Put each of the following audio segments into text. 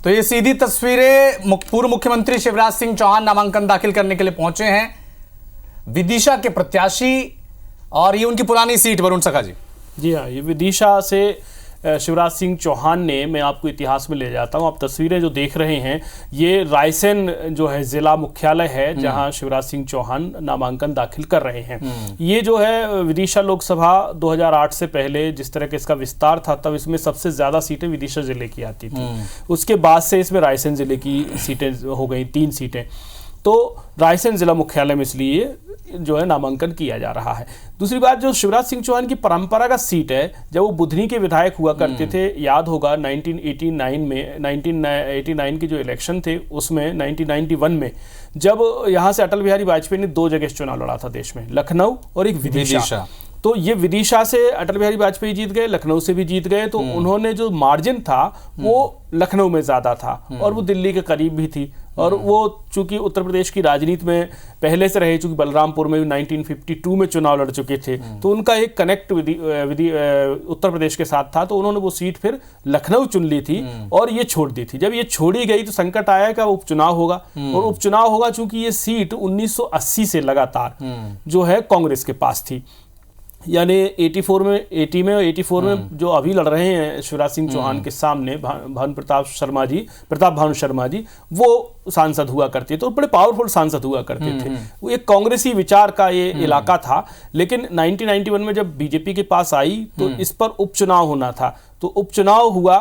तो ये सीधी तस्वीरें पूर्व मुख्यमंत्री शिवराज सिंह चौहान नामांकन दाखिल करने के लिए पहुंचे हैं, विदिशा के प्रत्याशी, और ये उनकी पुरानी सीट वरुण सखा जी। जी हाँ, ये विदिशा से शिवराज सिंह चौहान ने, मैं आपको इतिहास में ले जाता हूँ। आप तस्वीरें जो देख रहे हैं, ये रायसेन जो है जिला मुख्यालय है जहां शिवराज सिंह चौहान नामांकन दाखिल कर रहे हैं। ये जो है विदिशा लोकसभा 2008 से पहले जिस तरह के इसका विस्तार था, तब इसमें सबसे ज्यादा सीटें विदिशा जिले की आती थी। उसके बाद से इसमें रायसेन जिले की सीटें हो गई, 3 सीटें। तो रायसेन जिला मुख्यालय में इसलिए जो है नामांकन किया जा रहा है। दूसरी बात, जो शिवराज सिंह चौहान की परंपरागत सीट है, जब वो बुधनी के विधायक हुआ करते थे, याद होगा 1989 के जो इलेक्शन थे उसमें 1991 में जब यहाँ से अटल बिहारी वाजपेयी ने 2 जगह चुनाव लड़ा था देश में, लखनऊ और एक विदिशा। तो ये विदिशा से अटल बिहारी वाजपेयी जीत गए, लखनऊ से भी जीत गए। तो उन्होंने जो मार्जिन था वो लखनऊ में ज्यादा था और वो दिल्ली के करीब भी थी। और वो चूंकि उत्तर प्रदेश की राजनीति में पहले से रहे, चूंकि बलरामपुर में भी 1952 में चुनाव लड़ चुके थे, तो उनका एक कनेक्ट उत्तर प्रदेश के साथ था। तो उन्होंने वो सीट फिर लखनऊ चुन ली थी और ये छोड़ दी थी। जब ये छोड़ी गई तो संकट आया कि उपचुनाव होगा, और उपचुनाव होगा चूंकि ये सीट 1980 से लगातार जो है कांग्रेस के पास थी। यानी 80 में और 84 में जो अभी लड़ रहे हैं शिवराज सिंह चौहान के सामने प्रताप भानु शर्मा जी, वो सांसद हुआ करते थे, तो बड़े पावरफुल सांसद हुआ करते थे। वो एक कांग्रेसी विचार का ये इलाका था। लेकिन 1991 में जब बीजेपी के पास आई तो इस पर उपचुनाव होना था। तो उपचुनाव हुआ,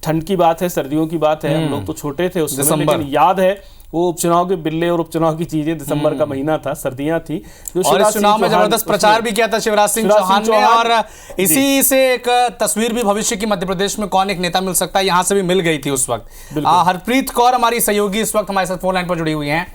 ठंड की बात है, सर्दियों की बात है, हम लोग तो छोटे थे उस समय, लेकिन याद है वो उपचुनाव के बिल्ले और उपचुनाव की चीजें, दिसंबर का महीना था, सर्दियां थी। और इस चुनाव में जबरदस्त प्रचार भी किया था शिवराज सिंह चौहान ने, और इसी से एक तस्वीर भी भविष्य की मध्य प्रदेश में कौन एक नेता मिल सकता है, यहां से भी मिल गई थी उस वक्त। हरप्रीत कौर हमारी सहयोगी इस वक्त हमारे साथ फोन लाइन पर जुड़ी हुई हैं।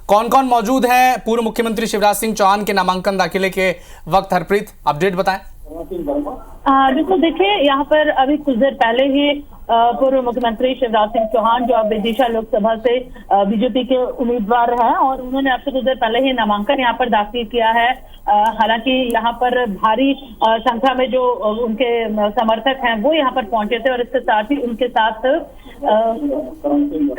कौन कौन मौजूद है पूर्व मुख्यमंत्री शिवराज सिंह चौहान के नामांकन दाखिले के वक्त? हरप्रीत, अपडेट बताएं। बिल्कुल, देखिए यहाँ पर अभी कुछ देर पहले ही पूर्व मुख्यमंत्री शिवराज सिंह चौहान जो अब विदिशा लोकसभा से बीजेपी के उम्मीदवार हैं, और उन्होंने अब से कुछ देर पहले ही नामांकन यहाँ पर दाखिल किया है। हालांकि यहाँ पर भारी संख्या में जो उनके समर्थक हैं वो यहाँ पर पहुंचे थे, और इसके साथ ही उनके साथ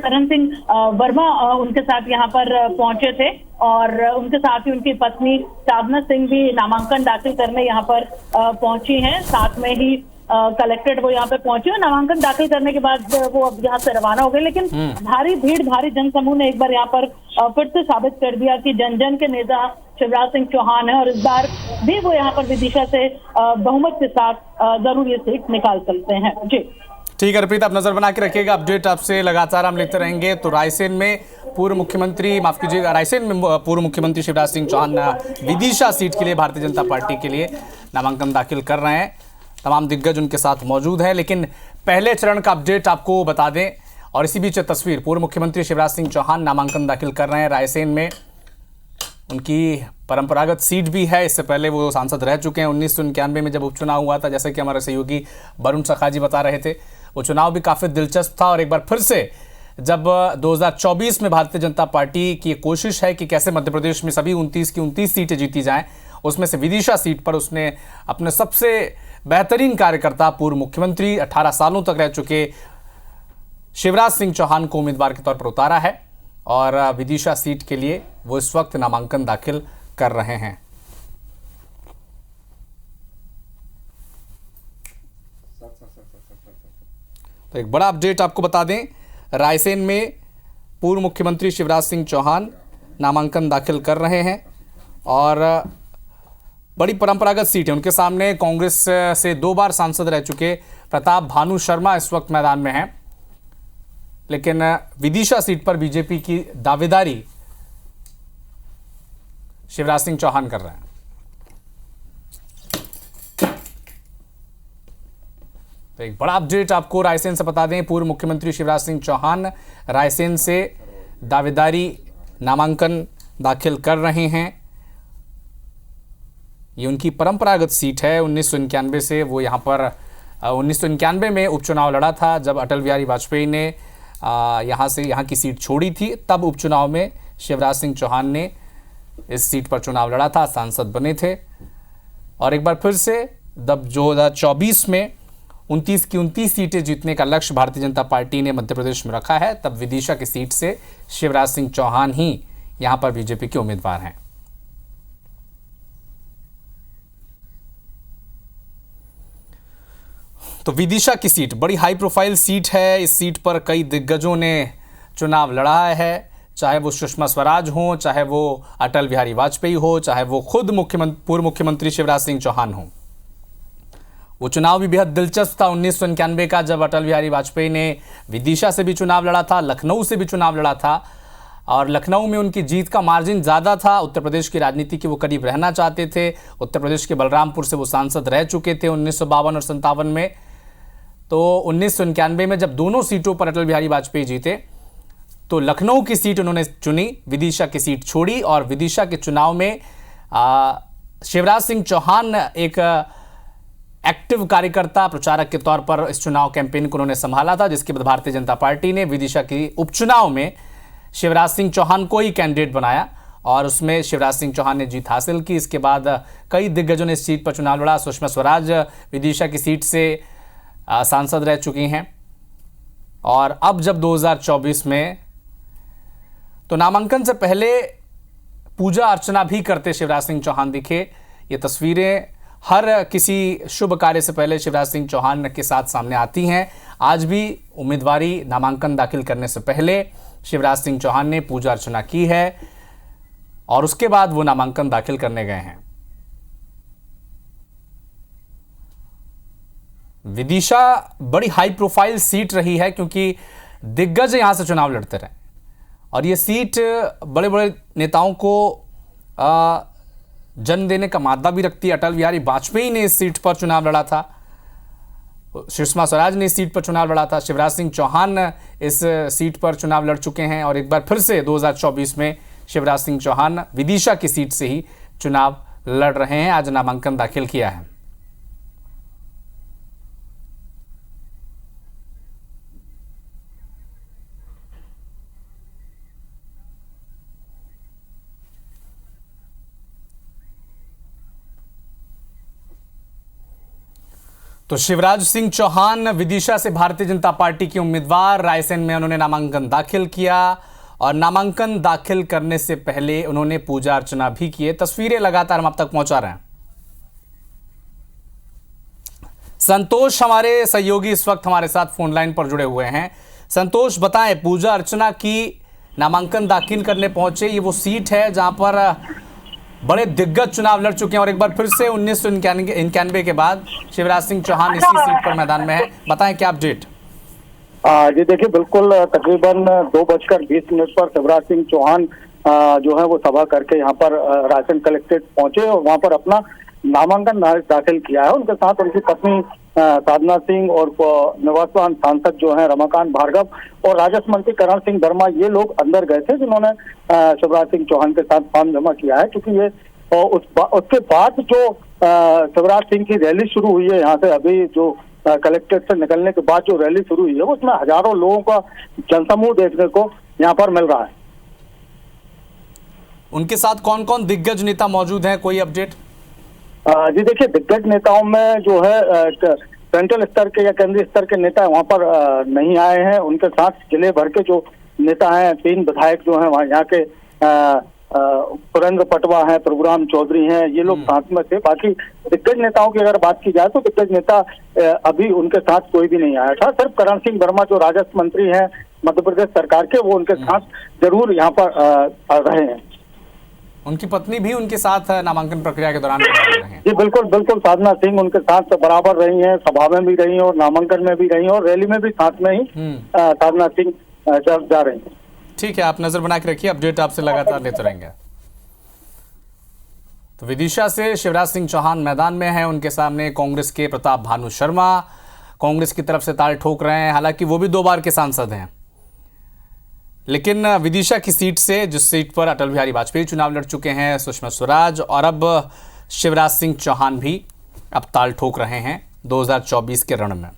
करण सिंह वर्मा उनके साथ यहाँ पर पहुंचे थे, और उनके साथ ही उनकी पत्नी साधना सिंह भी नामांकन दाखिल करने यहाँ पर पहुंची हैं। साथ में ही कलेक्ट्रेट वो यहाँ पे पहुंचे और नामांकन दाखिल करने के बाद वो अब यहाँ से रवाना हो गए। लेकिन भारी भीड़, भारी जनसमूह ने एक बार यहाँ पर फिर से साबित कर दिया कि जन जन के नेता शिवराज सिंह चौहान है, और इस बार भी वो यहाँ पर विदिशा से बहुमत के साथ जरूर ये सीट निकाल सकते हैं। जी ठीक है हरप्रीत, आप नजर बना के रखिएगा, अपडेट आपसे लगातार हम लेते रहेंगे। तो रायसेन में पूर्व मुख्यमंत्री, माफ कीजिएगा, रायसेन में पूर्व मुख्यमंत्री शिवराज सिंह चौहान विदिशा सीट के लिए भारतीय जनता पार्टी के लिए नामांकन दाखिल कर रहे हैं। तमाम दिग्गज उनके साथ मौजूद हैं, लेकिन पहले चरण का अपडेट आपको बता दें। और इसी बीच तस्वीर, पूर्व मुख्यमंत्री शिवराज सिंह चौहान नामांकन दाखिल कर रहे हैं रायसेन में। उनकी परंपरागत सीट भी है, इससे पहले वो सांसद रह चुके हैं। 1991 में जब उपचुनाव हुआ था, जैसे कि हमारे सहयोगी वरुण सखा जी बता रहे थे, वो चुनाव भी काफ़ी दिलचस्प था। और एक बार फिर से जब 2024 में भारतीय जनता पार्टी की कोशिश है कि कैसे मध्य प्रदेश में सभी 29 की 29 सीटें जीती जाएं, उसमें से विदिशा सीट पर उसने अपने सबसे बेहतरीन कार्यकर्ता, पूर्व मुख्यमंत्री, 18 सालों तक रह चुके शिवराज सिंह चौहान को उम्मीदवार के तौर पर उतारा है, और विदिशा सीट के लिए वो इस वक्त नामांकन दाखिल कर रहे हैं। तो एक बड़ा अपडेट आपको बता दें, रायसेन में पूर्व मुख्यमंत्री शिवराज सिंह चौहान नामांकन दाखिल कर रहे हैं, और बड़ी परंपरागत सीट है उनके सामने। कांग्रेस से 2 बार सांसद रह चुके प्रताप भानु शर्मा इस वक्त मैदान में हैं, लेकिन विदिशा सीट पर बीजेपी की दावेदारी शिवराज सिंह चौहान कर रहे हैं। तो एक बड़ा अपडेट आपको रायसेन से बता दें, पूर्व मुख्यमंत्री शिवराज सिंह चौहान रायसेन से दावेदारी नामांकन दाखिल कर रहे हैं। ये उनकी परंपरागत सीट है। 1991 से वो यहाँ पर 1991 में उपचुनाव लड़ा था, जब अटल बिहारी वाजपेयी ने यहाँ की सीट छोड़ी थी। तब उपचुनाव में शिवराज सिंह चौहान ने इस सीट पर चुनाव लड़ा था, सांसद बने थे। और एक बार फिर से जब 2024 में 29 की 29 सीटें जीतने का लक्ष्य भारतीय जनता पार्टी ने मध्य प्रदेश में रखा है, तब विदिशा की सीट से शिवराज सिंह चौहान ही यहां पर बीजेपी के उम्मीदवार हैं। तो विदिशा की सीट बड़ी हाई प्रोफाइल सीट है। इस सीट पर कई दिग्गजों ने चुनाव लड़ा है, चाहे वो सुषमा स्वराज हो, चाहे वो अटल बिहारी वाजपेयी हो, चाहे वो खुद पूर्व मुख्यमंत्री शिवराज सिंह चौहान हो। वो चुनाव भी बेहद दिलचस्प था 1991 का, जब अटल बिहारी वाजपेयी ने विदिशा से भी चुनाव लड़ा था, लखनऊ से भी चुनाव लड़ा था और लखनऊ में उनकी जीत का मार्जिन ज़्यादा था। उत्तर प्रदेश की राजनीति के वो करीब रहना चाहते थे। उत्तर प्रदेश के बलरामपुर से वो सांसद रह चुके थे 1952 और 57 में। तो 1991 में जब दोनों सीटों पर अटल बिहारी वाजपेयी जीते तो लखनऊ की सीट उन्होंने चुनी, विदिशा की सीट छोड़ी और विदिशा के चुनाव में शिवराज सिंह चौहान एक एक्टिव कार्यकर्ता प्रचारक के तौर पर इस चुनाव कैंपेन को उन्होंने संभाला था, जिसके बाद भारतीय जनता पार्टी ने विदिशा की उपचुनाव में शिवराज सिंह चौहान को ही कैंडिडेट बनाया और उसमें शिवराज सिंह चौहान ने जीत हासिल की। इसके बाद कई दिग्गजों ने इस सीट पर चुनाव लड़ा। सुषमा स्वराज विदिशा की सीट से सांसद रह चुकी हैं और अब जब 2024 में तो नामांकन से पहले पूजा अर्चना भी करते शिवराज सिंह चौहान दिखे। ये तस्वीरें हर किसी शुभ कार्य से पहले शिवराज सिंह चौहान के साथ सामने आती हैं। आज भी उम्मीदवारी नामांकन दाखिल करने से पहले शिवराज सिंह चौहान ने पूजा अर्चना की है और उसके बाद वो नामांकन दाखिल करने गए हैं। विदिशा बड़ी हाई प्रोफाइल सीट रही है क्योंकि दिग्गज यहां से चुनाव लड़ते रहे और ये सीट बड़े बड़े नेताओं को जन्म देने का मादा भी रखती है। अटल बिहारी वाजपेयी ने इस सीट पर चुनाव लड़ा था, सुषमा स्वराज ने इस सीट पर चुनाव लड़ा था, शिवराज सिंह चौहान इस सीट पर चुनाव लड़ चुके हैं और एक बार फिर से 2024 में शिवराज सिंह चौहान विदिशा की सीट से ही चुनाव लड़ रहे हैं। आज नामांकन दाखिल किया है। तो शिवराज सिंह चौहान विदिशा से भारतीय जनता पार्टी के उम्मीदवार, रायसेन में उन्होंने नामांकन दाखिल किया और नामांकन दाखिल करने से पहले उन्होंने पूजा अर्चना भी की। तस्वीरें लगातार हम आप तक पहुंचा रहे हैं। संतोष हमारे सहयोगी इस वक्त हमारे साथ फोन लाइन पर जुड़े हुए हैं। संतोष, बताएं, पूजा अर्चना की, नामांकन दाखिल करने पहुंचे, ये वो सीट है जहां पर बड़े दिग्गज चुनाव लड़ चुके हैं और एक बार फिर से 1991 के बाद शिवराज सिंह चौहान इसी सीट पर मैदान में है। बताएं क्या अपडेट। जी देखिए, बिल्कुल तकरीबन 2:20 पर शिवराज सिंह चौहान जो है वो सभा करके यहाँ पर रायसेन कलेक्ट्रेट पहुंचे और वहाँ पर अपना नामांकन दाखिल किया है। उनके साथ उनकी पत्नी साधना सिंह और निवर्तमान सांसद जो है रमाकांत भार्गव और राजस्व मंत्री करण सिंह वर्मा, ये लोग अंदर गए थे जिन्होंने शिवराज सिंह चौहान के साथ फॉर्म जमा किया है। क्योंकि ये उसके बाद जो शिवराज सिंह की रैली शुरू हुई है यहाँ से, अभी जो कलेक्ट्रेट से निकलने के बाद जो रैली शुरू हुई है उसमें हजारों लोगों का जनसमूह देखने को यहाँ पर मिल रहा है। उनके साथ कौन कौन दिग्गज नेता मौजूद हैं, कोई अपडेट? जी देखिए, दिग्गज नेताओं में जो है सेंट्रल स्तर के या केंद्रीय स्तर के नेता वहाँ पर नहीं आए हैं। उनके साथ जिले भर के जो नेता हैं, 3 विधायक जो हैं वहाँ यहाँ के सुरेंद्र पटवा हैं, प्रभुराम चौधरी हैं, ये लोग साथ में थे। बाकी दिग्गज नेताओं की अगर बात की जाए तो दिग्गज नेता अभी उनके साथ कोई भी नहीं आया था। सिर्फ करण सिंह वर्मा जो राजस्व मंत्री हैं मध्य प्रदेश सरकार के, वो उनके साथ जरूर यहाँ पर रहे हैं। उनकी पत्नी भी उनके साथ नामांकन प्रक्रिया के दौरान रहे हैं। जी बिल्कुल बिल्कुल, साधना सिंह उनके साथ बराबर रही हैं, सभा में भी रही और नामांकन में भी रही और रैली में भी साथ में ही साधना सिंह जा रही हैं। ठीक है, आप नजर बना के रखिए, अपडेट आपसे लगातार लेते रहेंगे। तो विदिशा से शिवराज सिंह चौहान मैदान में है, उनके सामने कांग्रेस के प्रताप भानु शर्मा कांग्रेस की तरफ से ताल ठोक रहे हैं। हालांकि वो भी 2 बार के सांसद हैं, लेकिन विदिशा की सीट से, जिस सीट पर अटल बिहारी वाजपेयी चुनाव लड़ चुके हैं, सुषमा स्वराज और अब शिवराज सिंह चौहान भी अब ताल ठोक रहे हैं 2024 के रण में।